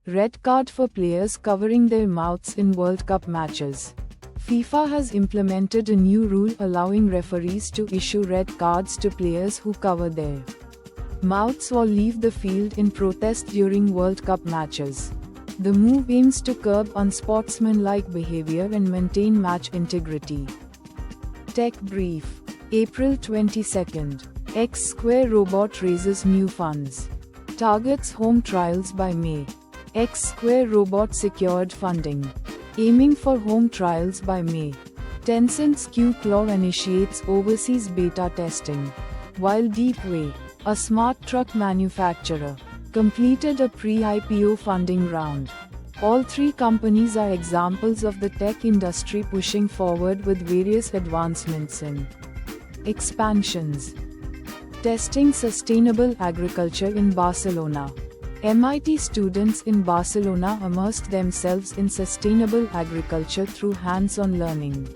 Red card for players covering their mouths in World Cup matches. FIFA has implemented a new rule allowing referees to issue red cards to players who cover their mouths or leave the field in protest during World Cup matches. The move aims to curb unsportsmanlike behavior and maintain match integrity. Tech Brief. April 22. X Square robot raises new funds. Targets home trials by May. X Square robot secured funding, aiming for home trials by May. Tencent's Q-Claw initiates overseas beta testing, while Deepway, a smart truck manufacturer, completed a pre-IPO funding round. All three companies are examples of the tech industry pushing forward with various advancements and expansions. Testing sustainable agriculture in Barcelona. MIT students in Barcelona immersed themselves in sustainable agriculture through hands-on learning,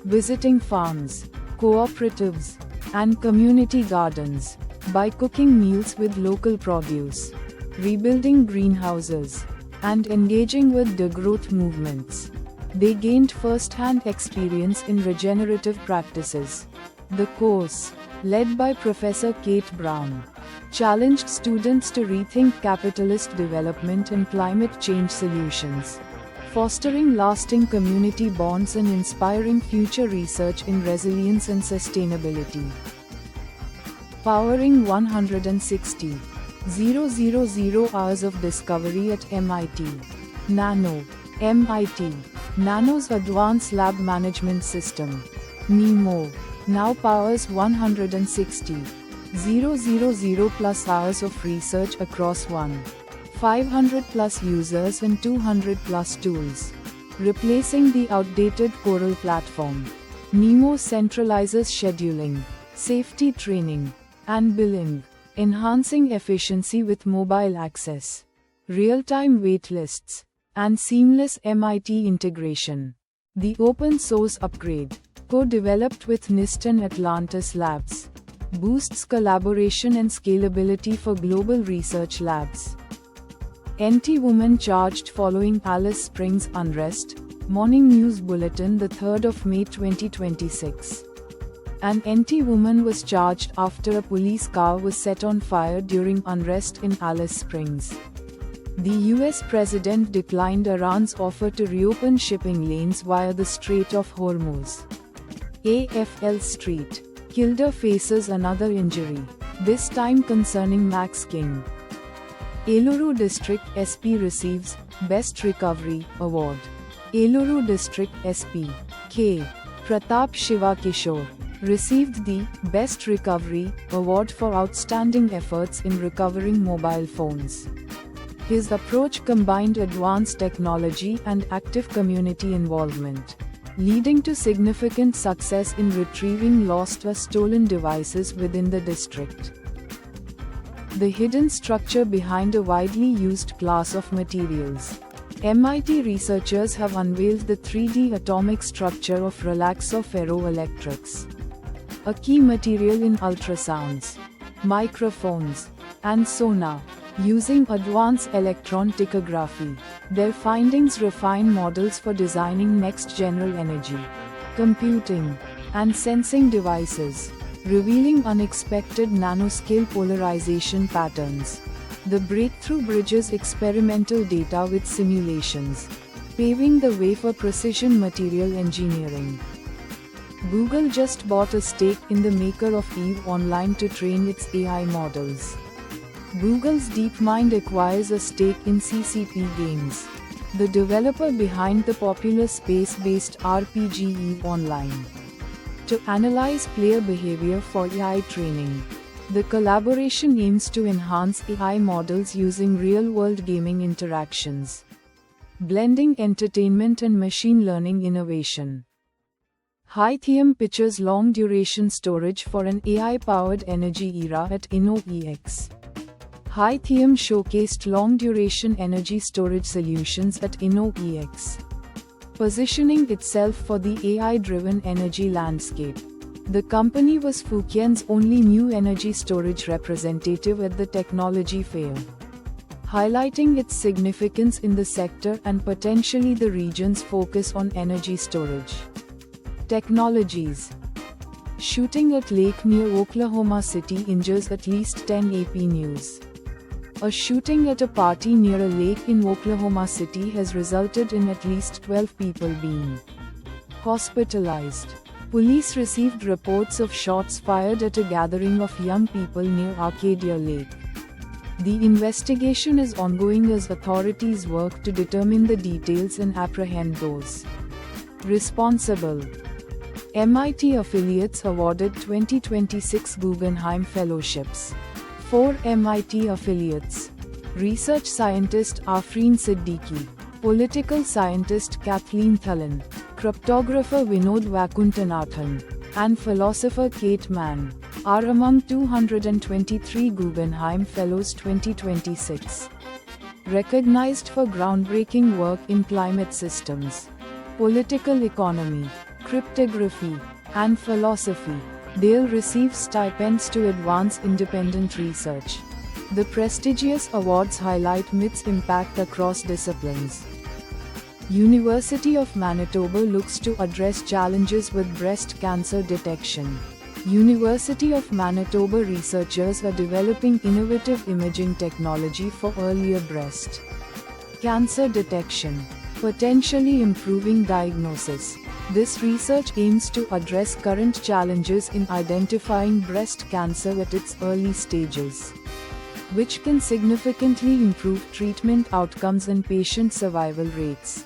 visiting farms, cooperatives, and community gardens, by cooking meals with local produce, rebuilding greenhouses, and engaging with the growth movements. They gained first-hand experience in regenerative practices. The course, led by Professor Kate Brown, challenged students to rethink capitalist development and climate change solutions, fostering lasting community bonds and inspiring future research in resilience and sustainability. Powering 160,000 hours of discovery at MIT. Nano. MIT. Nano's advanced lab management system, NEMO, now powers 160,000 plus hours of research across 500 plus users and 200 plus tools, replacing the outdated Coral platform. NEMO centralizes scheduling, safety training, and billing, enhancing efficiency with mobile access, real-time waitlists, and seamless MIT integration. The open-source upgrade, co-developed with NIST and Atlantis Labs, boosts collaboration and scalability for global research labs. NT woman charged following Alice Springs unrest. Morning News Bulletin, the 3rd of May 2026. An NT woman was charged after a police car was set on fire during unrest in Alice Springs. The US president declined Iran's offer to reopen shipping lanes via the Strait of Hormuz. AFL Street. Kildare faces another injury, this time concerning Max King. Eluru District SP receives Best Recovery Award. Eluru District SP K. Pratap Shiva Kishore received the Best Recovery Award for outstanding efforts in recovering mobile phones. His approach combined advanced technology and active community involvement, leading to significant success in retrieving lost or stolen devices within the district. The hidden structure behind a widely used class of materials. MIT researchers have unveiled the 3D atomic structure of relaxo ferroelectrics, a key material in ultrasounds, microphones, and sonar. Using advanced electron picography, their findings refine models for designing next-generation energy, computing, and sensing devices, revealing unexpected nanoscale polarization patterns. The breakthrough bridges experimental data with simulations, paving the way for precision material engineering. Google just bought a stake in the maker of EVE Online to train its AI models. Google's DeepMind acquires a stake in CCP Games, the developer behind the popular space-based RPG EVE Online, to analyze player behavior for AI training. The collaboration aims to enhance AI models using real-world gaming interactions, blending entertainment and machine learning innovation. Lithium pitches long-duration storage for an AI-powered energy era at InnoEX. Lithium showcased long-duration energy storage solutions at InnoEX, positioning itself for the AI-driven energy landscape. The company was Fujian's only new energy storage representative at the technology fair. highlighting its significance in the sector and potentially the region's focus on energy storage. Technologies. Shooting at lake near Oklahoma City injures at least 10 AP News. A shooting at a party near a lake in Oklahoma City has resulted in at least 12 people being hospitalized. Police received reports of shots fired at a gathering of young people near Arcadia Lake. The investigation is ongoing as authorities work to determine the details and apprehend those responsible. MIT affiliates awarded 2026 Guggenheim Fellowships. 4 MIT affiliates. Research scientist Afreen Siddiqui, political scientist Kathleen Thallin, cryptographer Vinod Vakuntanathan, and philosopher Kate Manne are among 223 Guggenheim Fellows 2026. Recognized for groundbreaking work in climate systems, political economy, cryptography, and philosophy, they'll receive stipends to advance independent research. The prestigious awards highlight MIT's impact across disciplines. University of Manitoba looks to address challenges with breast cancer detection. University of Manitoba researchers are developing innovative imaging technology for earlier breast cancer detection, potentially improving diagnosis. This research aims to address current challenges in identifying breast cancer at its early stages, which can significantly improve treatment outcomes and patient survival rates.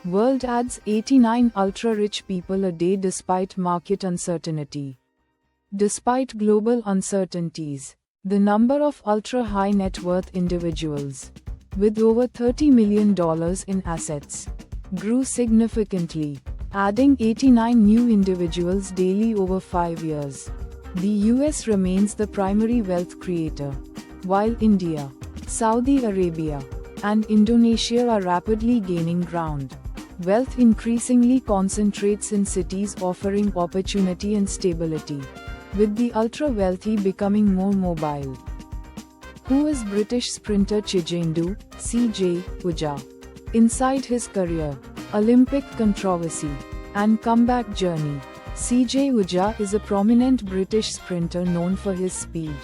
World adds 89 ultra-rich people a day despite market uncertainty. Despite global uncertainties, the number of ultra-high net worth individuals, with over $30 million in assets, grew significantly, adding 89 new individuals daily over 5 years. The US remains the primary wealth creator, while India, Saudi Arabia, and Indonesia are rapidly gaining ground. Wealth increasingly concentrates in cities offering opportunity and stability, with the ultra-wealthy becoming more mobile. Who is British sprinter Chijendu, CJ, Uja? Inside his career, Olympic controversy, and comeback journey, CJ Uja is a prominent British sprinter known for his speed.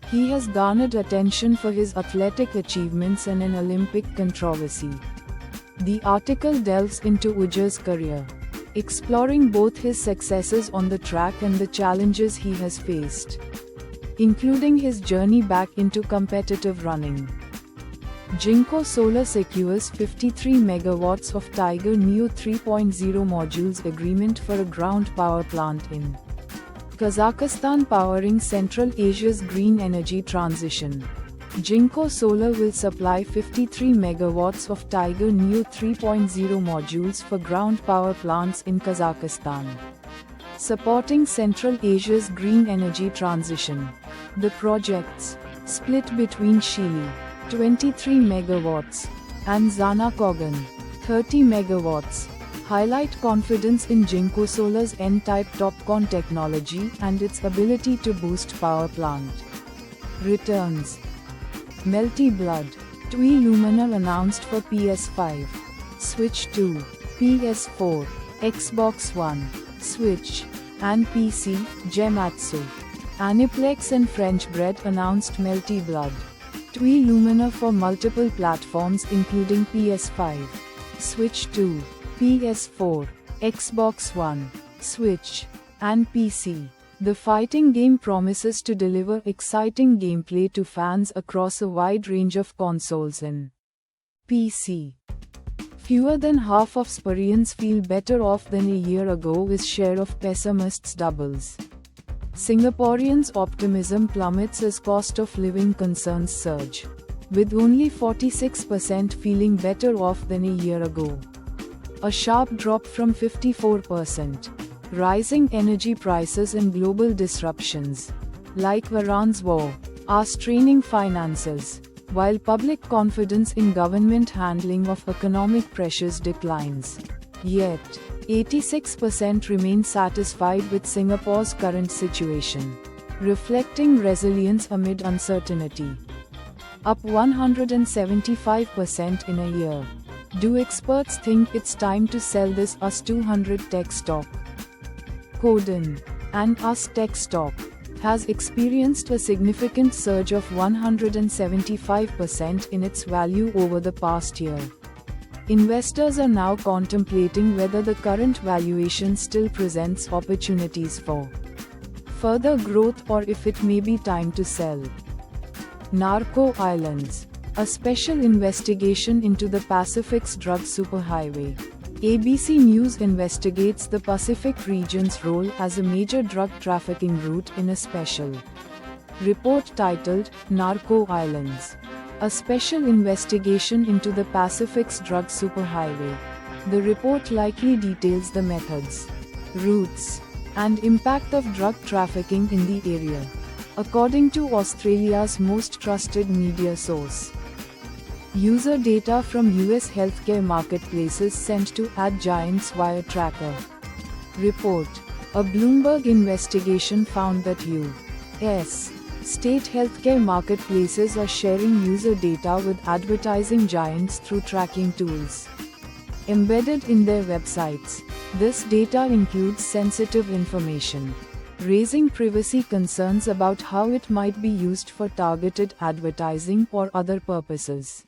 He has garnered attention for his athletic achievements and an Olympic controversy. The article delves into Uja's career, exploring both his successes on the track and the challenges he has faced, including his journey back into competitive running. Jinko Solar secures 53 megawatts of Tiger Neo 3.0 modules agreement for a ground power plant in Kazakhstan powering Central Asia's green energy transition. Jinko Solar will supply 53 megawatts of Tiger Neo 3.0 modules for ground power plants in Kazakhstan, supporting Central Asia's green energy transition. The projects, split between Shili, 23 megawatts, and Zana Kogan, 30 megawatts, highlight confidence in Jinko Solar's N-type TOPCon technology and its ability to boost power plant returns. Melty Blood, TUI Luminar announced for PS5, Switch 2, PS4, Xbox One, Switch, and PC, Gematsu. Aniplex and French Bread announced Melty Blood, TUI Luminar for multiple platforms including PS5, Switch 2, PS4, Xbox One, Switch, and PC. The fighting game promises to deliver exciting gameplay to fans across a wide range of consoles and PC. Fewer than half of Sparians feel better off than a year ago as share of pessimists doubles. Singaporeans' optimism plummets as cost of living concerns surge, with only 46% feeling better off than a year ago, a sharp drop from 54%. Rising energy prices and global disruptions, like Iran's war, are straining finances, while public confidence in government handling of economic pressures declines. Yet, 86% remain satisfied with Singapore's current situation, reflecting resilience amid uncertainty. up 175% in a year. Do experts think it's time to sell this US200 tech stock? Codan, an US tech stock, has experienced a significant surge of 175% in its value over the past year. Investors are now contemplating whether the current valuation still presents opportunities for further growth or if it may be time to sell. Narco Islands, a special investigation into the Pacific's drug superhighway. ABC News investigates the Pacific region's role as a major drug trafficking route in a special report titled Narco Islands, a special investigation into the Pacific's drug superhighway. The report likely details the methods, routes, and impact of drug trafficking in the area, according to Australia's most trusted media source. User data from US healthcare marketplaces sent to ad giants via Tracker. Report. A Bloomberg investigation found that US state healthcare marketplaces are sharing user data with advertising giants through tracking tools embedded in their websites. This data includes sensitive information, raising privacy concerns about how it might be used for targeted advertising or other purposes.